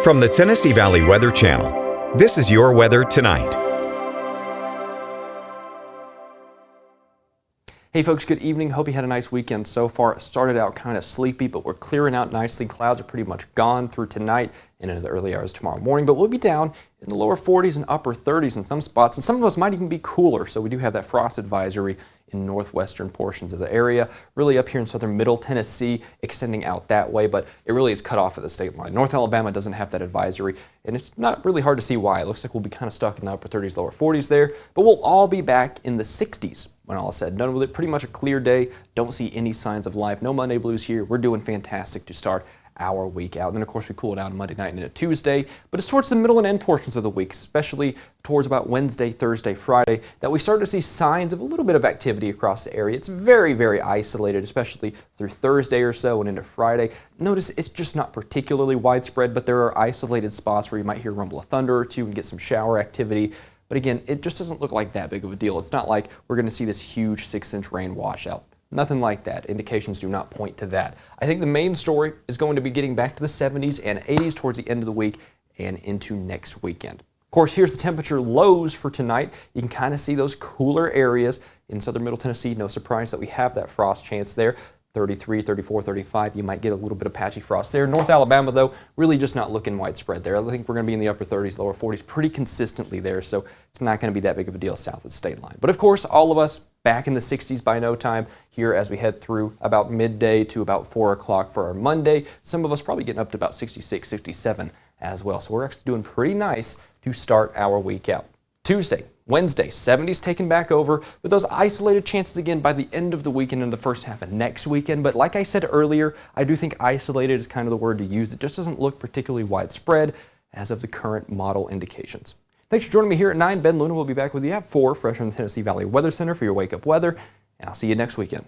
From the Tennessee Valley Weather Channel, this is your weather tonight. Hey folks, good evening. Hope you had a nice weekend so far. It started out kind of sleepy, but we're clearing out nicely. Clouds are pretty much gone through tonight and into the early hours tomorrow morning, but we'll be down in the lower 40s and upper 30s in some spots, and some of us might even be cooler. So we do have that frost advisory in northwestern portions of the area, really up here in southern middle Tennessee, extending out that way, but it really is cut off at the state line. North Alabama doesn't have that advisory, and it's not really hard to see why. It looks like we'll be kind of stuck in the upper 30s, lower 40s there, but we'll all be back in the 60s when all is said and done with it. Pretty much a clear day. Don't see any signs of life. No Monday blues here. We're doing fantastic to start our week out. And then, of course, we cool down Monday night into Tuesday, but it's towards the middle and end portions of the week, especially towards about Wednesday, Thursday, Friday, that we start to see signs of a little bit of activity across the area. It's very, very isolated, especially through Thursday or so and into Friday. Notice it's just not particularly widespread, but there are isolated spots where you might hear a rumble of thunder or two and get some shower activity. But again, it just doesn't look like that big of a deal. It's not like we're going to see this huge 6-inch rain washout. Nothing like that. Indications do not point to that. I think the main story is going to be getting back to the 70s and 80s towards the end of the week and into next weekend. Of course, here's the temperature lows for tonight. You can kind of see those cooler areas in southern middle Tennessee. No surprise that we have that frost chance there. 33, 34, 35, you might get a little bit of patchy frost there. North Alabama, though, really just not looking widespread there. I think we're going to be in the upper 30s, lower 40s pretty consistently there, so it's not going to be that big of a deal south of the state line. But of course, all of us back in the 60s by no time here as we head through about midday to about 4 o'clock for our Monday. Some of us probably getting up to about 66, 67 as well, so we're actually doing pretty nice to start our week out. Tuesday, Wednesday, 70s taken back over with those isolated chances again by the end of the weekend and the first half of next weekend. But like I said earlier, I do think isolated is kind of the word to use. It just doesn't look particularly widespread as of the current model indications. Thanks for joining me here at 9. Ben Luna will be back with you at 4, fresh from the Tennessee Valley Weather Center for your wake-up weather, and I'll see you next weekend.